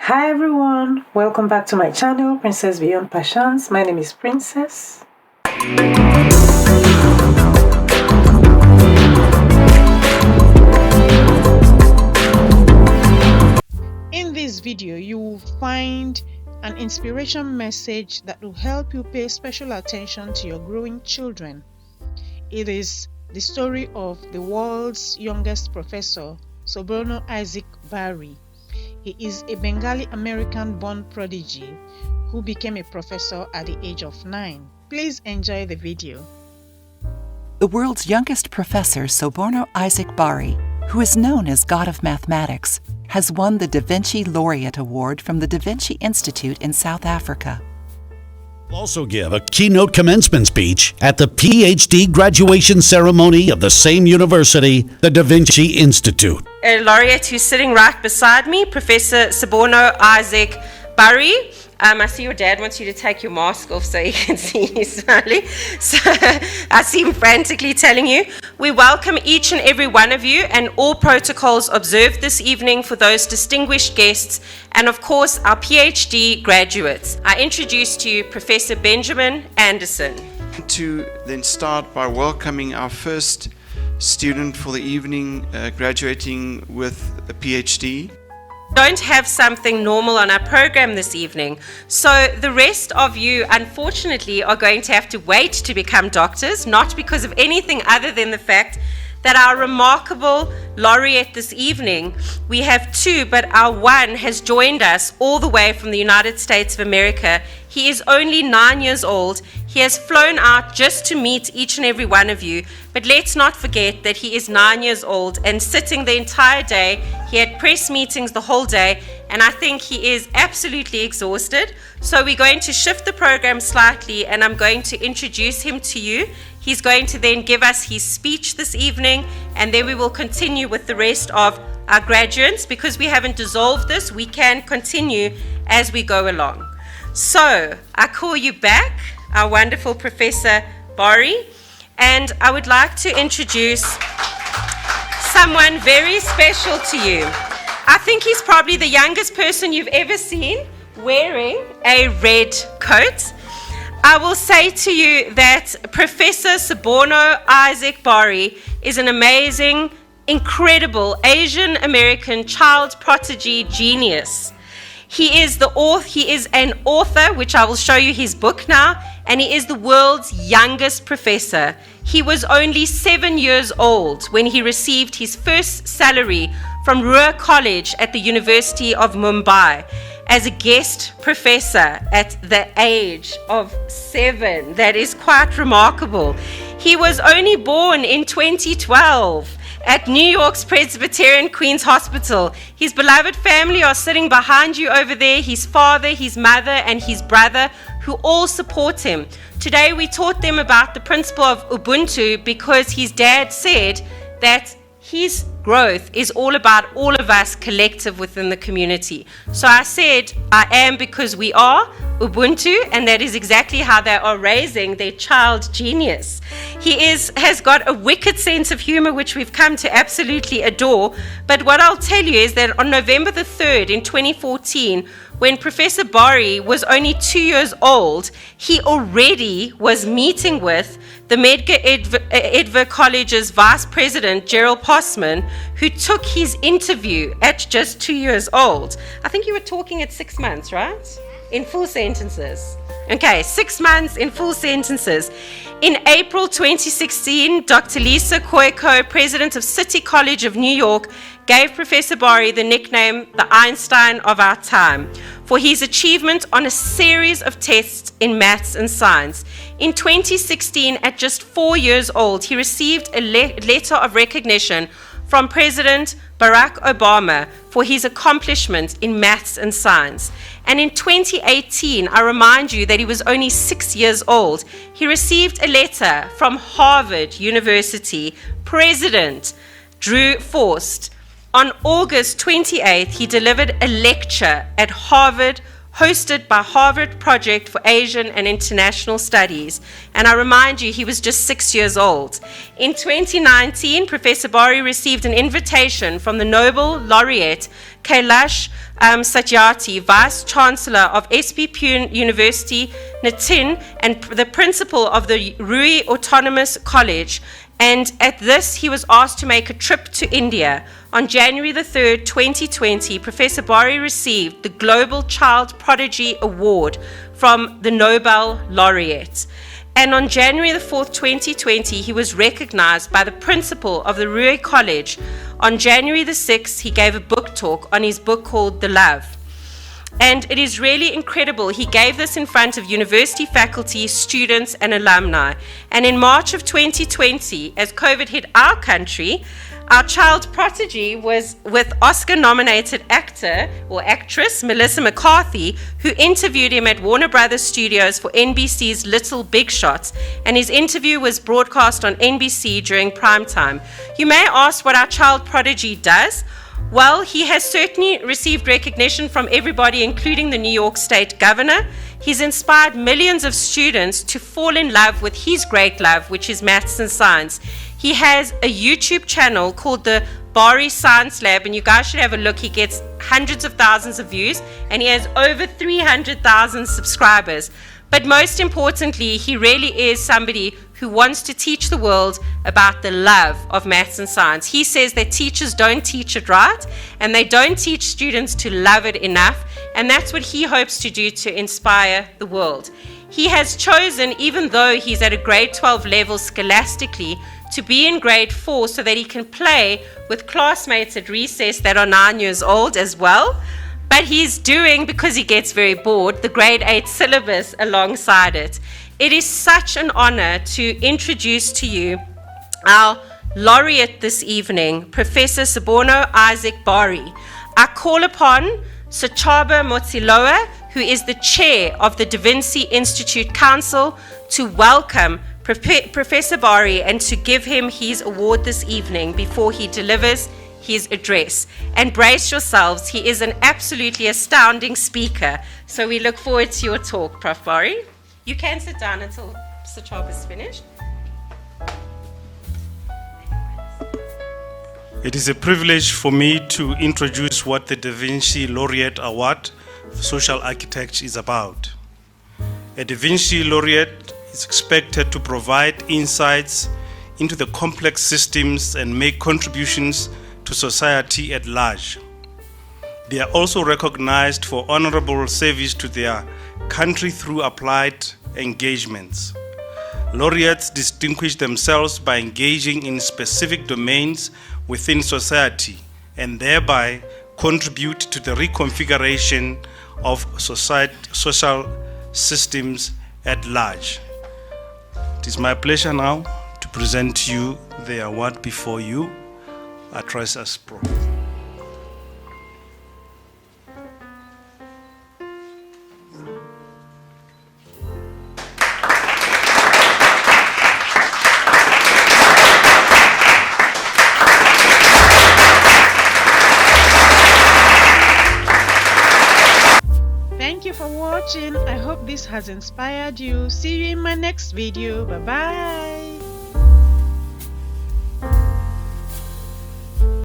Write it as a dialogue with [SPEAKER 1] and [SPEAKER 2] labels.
[SPEAKER 1] Hi everyone, welcome back to my channel, Princess Beyond Passions. My name is Princess. In this video, you will find an inspiration message that will help you pay special attention to your growing children. It is the story of the world's youngest professor, Soborno Isaac Bari. He is a Bengali American-born prodigy who became a professor at the age of 9. Please enjoy the video.
[SPEAKER 2] The world's youngest professor, Soborno Isaac Bari, who is known as God of Mathematics, has won the Da Vinci Laureate Award from the Da Vinci Institute in South Africa.
[SPEAKER 3] We'll also give a keynote commencement speech at the PhD graduation ceremony of the same university, the Da Vinci Institute.
[SPEAKER 4] A laureate who's sitting right beside me, Professor Soborno Isaac Bari. I see your dad wants you to take your mask off so he can see you smiling. So I see him frantically telling you. We welcome each and every one of you and all protocols observed this evening for those distinguished guests and of course our PhD graduates. I introduce to you Professor Benjamin Anderson.
[SPEAKER 5] To then start by welcoming our first student for the evening, graduating with a PhD.
[SPEAKER 4] Don't have something normal on our program this evening, so the rest of you unfortunately are going to have to wait to become doctors, not because of anything other than the fact that our remarkable laureate this evening, we have two, but our one has joined us all the way from the United States of America. He is only 9 years old. He has flown out just to meet each and every one of you, but let's not forget that he is 9 years old and sitting the entire day. He had press meetings the whole day, and I think he is absolutely exhausted. So we're going to shift the program slightly, and I'm going to introduce him to you. He's going to then give us his speech this evening, and then we will continue with the rest of our graduates. Because we haven't dissolved this, we can continue as we go along. So I call you back, our wonderful Professor Bari, and I would like to introduce someone very special to you. I think he's probably the youngest person you've ever seen wearing a red coat. I will say to you that Professor Soborno Isaac Bari is an amazing, incredible Asian American child prodigy genius. He is an author, which I will show you his book now, and he is the world's youngest professor. He was only 7 years old when he received his first salary from Ruhr College at the University of Mumbai as a guest professor at the age of 7. That is quite remarkable. He was only born in 2012 at New York's Presbyterian Queen's Hospital. His beloved family are sitting behind you over there, his father, his mother, and his brother, who all support him. Today we taught them about the principle of Ubuntu because his dad said that his growth is all about all of us collective within the community. So I said, I am because we are Ubuntu, and that is exactly how they are raising their child genius. He has got a wicked sense of humor, which we've come to absolutely adore. But what I'll tell you is that on November the 3rd in 2014, when Professor Bari was only 2 years old, he already was meeting with the Medgar College's Vice President, Gerald Postman, who took his interview at just 2 years old. I think you were talking at 6 months, right? In full sentences. Okay, 6 months in full sentences. In April 2016, Dr. Lisa Koiko, president of City College of New York, gave Professor Bari the nickname the Einstein of our time for his achievement on a series of tests in maths and science. In 2016, at just 4 years old, he received a letter of recognition from President Barack Obama for his accomplishments in maths and science. And in 2018, I remind you that he was only 6 years old, he received a letter from Harvard University President Drew Forst. On August 28th, he delivered a lecture at Harvard hosted by Harvard Project for Asian and International Studies. And I remind you, he was just 6 years old. In 2019, Professor Bari received an invitation from the Nobel laureate Kailash Satyarthi, Vice Chancellor of SPPU University, Nitin, and the principal of the Rui Autonomous College. And at this, he was asked to make a trip to India. On January the 3rd, 2020, Professor Bari received the Global Child Prodigy Award from the Nobel laureate. And on January the 4th, 2020, he was recognized by the principal of the Rui College. On January the 6th, he gave a book talk on his book called The Love. And it is really incredible. He gave this in front of university faculty, students, and alumni. And in March of 2020, as COVID hit our country, our child prodigy was with Oscar-nominated actor or actress Melissa McCarthy, who interviewed him at Warner Brothers Studios for NBC's Little Big Shots, and his interview was broadcast on NBC during prime time. You may ask what our child prodigy does. Well, he has certainly received recognition from everybody, including the New York State Governor. He's inspired millions of students to fall in love with his great love, which is maths and science. He has a YouTube channel called the Bari Science Lab, and you guys should have a look. He gets hundreds of thousands of views, and he has over 300,000 subscribers. But most importantly, he really is somebody who wants to teach the world about the love of maths and science. He says that teachers don't teach it right, and they don't teach students to love it enough, and that's what he hopes to do to inspire the world. He has chosen, even though he's at a grade 12 level scholastically, to be in grade 4 so that he can play with classmates at recess that are 9 years old as well. But he's doing, because he gets very bored, the grade 8 syllabus alongside it. It is such an honor to introduce to you our laureate this evening, Professor Soborno Isaac Bari. I call upon Sachaba Motsiloa, who is the chair of the Da Vinci Institute Council, to welcome Professor Bari and to give him his award this evening before he delivers his address. And brace yourselves, he is an absolutely astounding speaker. So we look forward to your talk, Prof. Bari. You can sit down until Sachab is finished.
[SPEAKER 6] It is a privilege for me to introduce what the Da Vinci Laureate Award for Social Architecture is about. A Da Vinci Laureate is expected to provide insights into the complex systems and make contributions to society at large. They are also recognized for honorable service to their country through applied engagements. Laureates distinguish themselves by engaging in specific domains within society and thereby contribute to the reconfiguration of social systems at large. It is my pleasure now to present to you the award before you. I trust us, Prof.
[SPEAKER 1] Thank you for watching. I hope this has inspired you. See you in my next video. Bye bye.